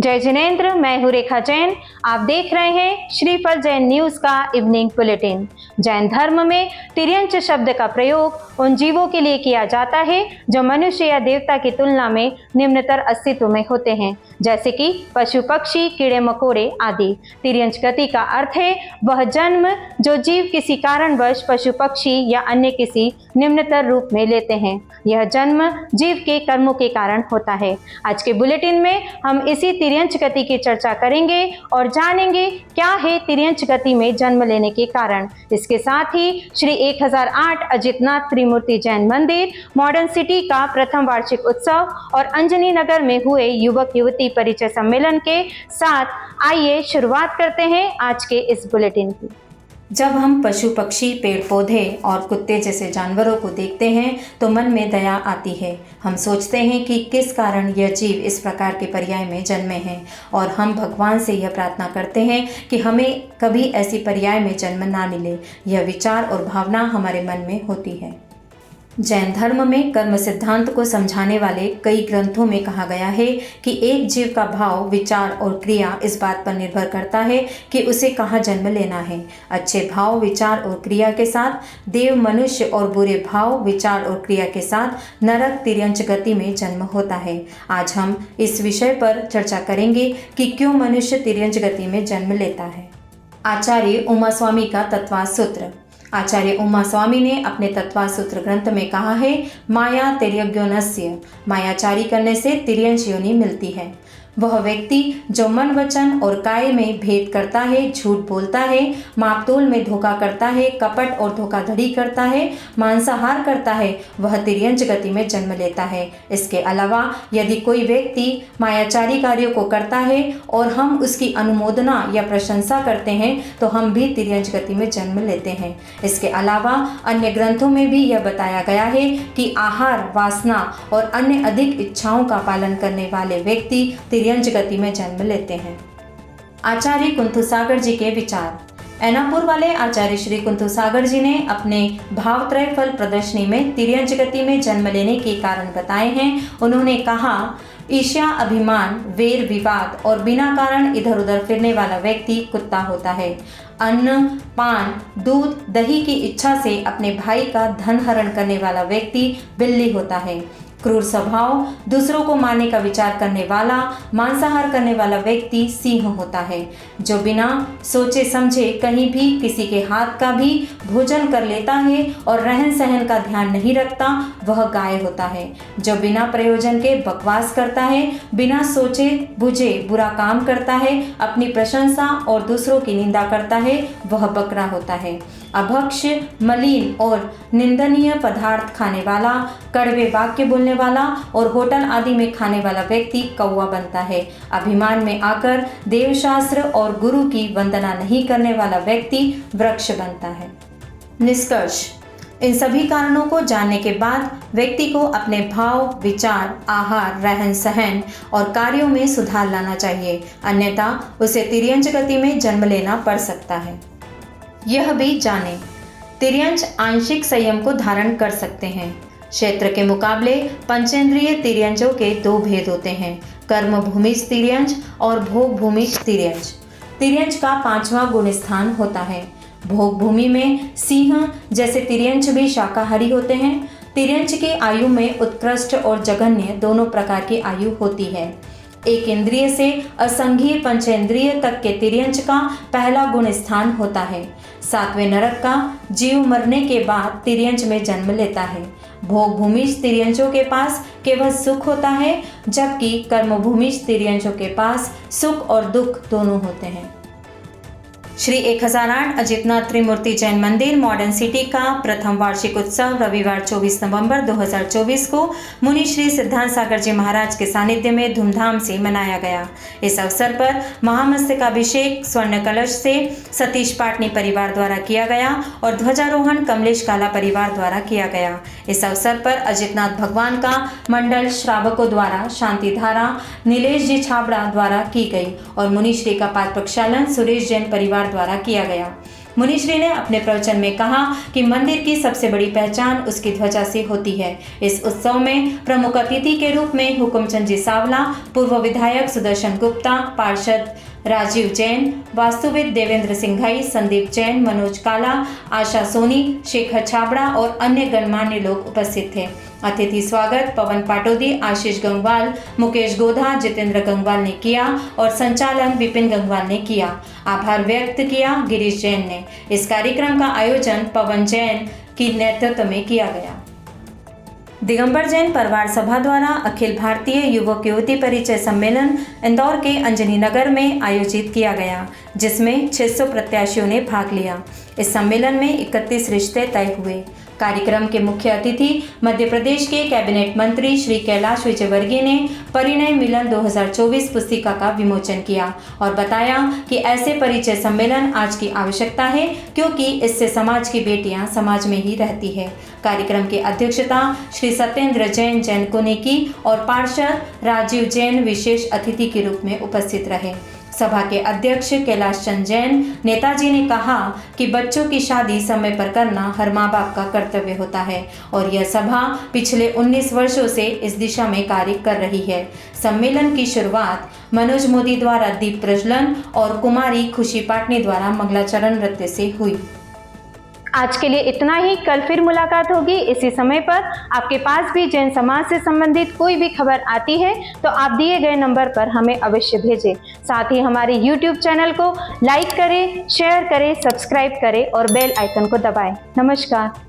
जय जिनेंद्र, मैं हूँ रेखा जैन। आप देख रहे हैं श्रीफल जैन न्यूज का इवनिंग बुलेटिन। जैन धर्म में तिर्यंच शब्द का प्रयोग उन जीवों के लिए किया जाता है जो मनुष्य या देवता की तुलना में निम्नतर अस्तित्व में होते हैं, जैसे कि पशु पक्षी, कीड़े मकोड़े आदि। तिर्यंच गति का अर्थ है वह जन्म जो जीव किसी कारणवश पशु पक्षी या अन्य किसी निम्नतर रूप में लेते हैं। यह जन्म जीव के कर्मों के कारण होता है। आज के बुलेटिन में हम इसी तिर्यंच गति की चर्चा करेंगे और जानेंगे क्या है तिर्यंच गति में जन्म लेने के कारण। इसके साथ ही श्री 1008 अजितनाथ त्रिमूर्ति जैन मंदिर मॉडर्न सिटी का प्रथम वार्षिक उत्सव और अंजनी नगर में हुए युवक युवती परिचय सम्मेलन के साथ आइए शुरुआत करते हैं आज के इस बुलेटिन की। जब हम पशु पक्षी, पेड़ पौधे और कुत्ते जैसे जानवरों को देखते हैं तो मन में दया आती है। हम सोचते हैं कि किस कारण यह जीव इस प्रकार के पर्याय में जन्मे हैं और हम भगवान से यह प्रार्थना करते हैं कि हमें कभी ऐसी पर्याय में जन्म ना मिले। यह विचार और भावना हमारे मन में होती है। जैन धर्म में कर्म सिद्धांत को समझाने वाले कई ग्रंथों में कहा गया है कि एक जीव का भाव, विचार और क्रिया इस बात पर निर्भर करता है कि उसे कहाँ जन्म लेना है। अच्छे भाव, विचार और क्रिया के साथ देव, मनुष्य और बुरे भाव, विचार और क्रिया के साथ नरक, तिर्यंच गति में जन्म होता है। आज हम इस विषय पर चर्चा करेंगे कि क्यों मनुष्य तिर्यंच गति में जन्म लेता है। आचार्य उमा स्वामी का तत्वास सूत्र। आचार्य उमा स्वामी ने अपने तत्वास सूत्र ग्रंथ में कहा है, माया तिर्यज्ञोनस्य, मायाचारी करने से तिर्यंच योनि मिलती है। वह व्यक्ति जो मन, वचन और काय में भेद करता है, झूठ बोलता है, मापतोल में धोखा करता है, कपट और धोखाधड़ी करता है, मांसाहार करता है, वह तिर्यंच गति में जन्म लेता है। इसके अलावा यदि कोई व्यक्ति मायाचारी कार्यों को करता है और हम उसकी अनुमोदना या प्रशंसा करते हैं तो हम भी तिर्यंच गति में जन्म लेते हैं। इसके अलावा अन्य ग्रंथों में भी यह बताया गया है कि आहार, वासना और अन्य अधिक इच्छाओं का पालन करने वाले व्यक्ति तिर्यंच गति में जन्म लेते हैं। आचार्य कुंथु सागर जी के विचार। ऐनापुर वाले आचार्य श्री कुंथु सागर जी ने अपने भावत्रय फल प्रदर्शनी में तिर्यंच गति में जन्म लेने के कारण बताए हैं। उन्होंने कहा, ईर्ष्या, अभिमान, वैर, विवाद और बिना कारण इधर उधर फिरने वाला व्यक्ति कुत्ता होता है। अन्न, पान, दूध, दही की इच्छा से अपने भाई का धन हरण करने वाला व्यक्ति बिल्ली होता है। क्रूर स्वभाव, दूसरों को मारने का विचार करने वाला, मांसाहार करने वाला व्यक्ति सिंह होता है। जो बिना सोचे समझे कहीं भी किसी के हाथ का भी भोजन कर लेता है और रहन सहन का ध्यान नहीं रखता, वह गाय होता है। जो बिना प्रयोजन के बकवास करता है, बिना सोचे बुझे बुरा काम करता है, अपनी प्रशंसा और दूसरों की निंदा करता है, वह बकरा होता है। अभक्ष, मलिन और निंदनीय पदार्थ खाने वाला, कड़वे वाक्य बोलने वाला और होटल आदि में खाने वाला व्यक्ति कौवा बनता है। अभिमान में आकर देवशास्त्र और गुरु की वंदना नहीं करने वाला व्यक्ति वृक्ष बनता है। निष्कर्ष, इन सभी कारणों को जानने के बाद व्यक्ति को अपने भाव, विचार, आहार, रहन सहन और कार्यों में सुधार लाना चाहिए, अन्यथा उसे तिर्यंच गति में जन्म लेना पड़ सकता है। यह भी जानें, तिर्यंच आंशिक संयम को धारण कर सकते हैं। क्षेत्र के मुकाबले पंचेंद्रिय तिर्यंचों के दो भेद होते हैं, कर्म भूमिज तिर्यंच और भोग भूमिज तिर्यंच। तिर्यंच का 5वां गुण स्थान होता है। भोग भूमि में सिंह जैसे तिर्यंच भी शाकाहारी होते हैं। तिर्यंच की आयु में उत्कृष्ट और जघन्य दोनों प्रकार की आयु होती है। एक इंद्रिय से असंघीय पंचेंद्रिय तक के तिर्यंच का पहला गुण स्थान होता है। 7वें नरक का जीव मरने के बाद तिर्यंच में जन्म लेता है। भोग भूमिज तिर्यंचों के पास केवल सुख होता है, जबकि कर्म भूमिज तिर्यंचों के पास सुख और दुख दोनों होते हैं। श्री 1008 अजितनाथ त्रिमूर्ति जैन मंदिर मॉडर्न सिटी का प्रथम वार्षिक उत्सव रविवार 24 नवंबर 2024 को मुनि श्री सिद्धांत सागर जी महाराज के सानिध्य में धूमधाम से मनाया गया। इस अवसर पर महामस्तकाभिषेक स्वर्ण कलश से सतीश पाटनी परिवार द्वारा किया गया और ध्वजारोहण कमलेश काला परिवार द्वारा किया गया। इस अवसर पर अजितनाथ भगवान का मंडल श्रावकों द्वारा शांति धारा नीलेश जी छाबड़ा द्वारा की गई और मुनि श्री का पाद प्रक्षालन सुरेश जैन परिवार द्वारा किया गया। मुनिश्री ने अपने प्रवचन में कहा कि मंदिर की सबसे बड़ी पहचान उसकी ध्वजा से होती है। इस उत्सव में प्रमुख अतिथि के रूप में हुकुमचंद जी सावला, पूर्व विधायक सुदर्शन गुप्ता, पार्षद राजीव जैन, वास्तुविद देवेंद्र सिंघाई, संदीप जैन, मनोज काला, आशा सोनी, शेखर छाबड़ा और अन्य गणमान्य लोग उपस्थित थे। अतिथि स्वागत पवन पाटोदी, आशीष गंगवाल, मुकेश गोधा, जितेंद्र गंगवाल ने किया और संचालन विपिन गंगवाल ने किया। आभार व्यक्त किया गिरीश जैन ने। इस कार्यक्रम का आयोजन पवन जैन की नेतृत्व में किया गया। दिगंबर जैन परिवार सभा द्वारा अखिल भारतीय युवक युवती परिचय सम्मेलन इंदौर के अंजनी नगर में आयोजित किया गया, जिसमें 600 प्रत्याशियों ने भाग लिया। इस सम्मेलन में 31 रिश्ते तय हुए। कार्यक्रम के मुख्य अतिथि मध्य प्रदेश के कैबिनेट मंत्री श्री कैलाश विजयवर्गीय ने परिणय मिलन 2024 पुस्तिका का विमोचन किया और बताया कि ऐसे परिचय सम्मेलन आज की आवश्यकता है, क्योंकि इससे समाज की बेटियां समाज में ही रहती है। कार्यक्रम की अध्यक्षता श्री सत्येंद्र जैन जैनको ने की और पार्षद राजीव जैन विशेष अतिथि के रूप में उपस्थित रहे। सभा के अध्यक्ष कैलाश चंद जैन नेताजी ने कहा कि बच्चों की शादी समय पर करना हर माँ बाप का कर्तव्य होता है और यह सभा पिछले 19 वर्षों से इस दिशा में कार्य कर रही है। सम्मेलन की शुरुआत मनोज मोदी द्वारा दीप प्रज्वलन और कुमारी खुशी पाटनी द्वारा मंगलाचरण नृत्य से हुई। आज के लिए इतना ही। कल फिर मुलाकात होगी इसी समय पर। आपके पास भी जैन समाज से संबंधित कोई भी खबर आती है तो आप दिए गए नंबर पर हमें अवश्य भेजें। साथ ही हमारे YouTube चैनल को लाइक करें, शेयर करें, सब्सक्राइब करें और बेल आइकन को दबाएं। नमस्कार।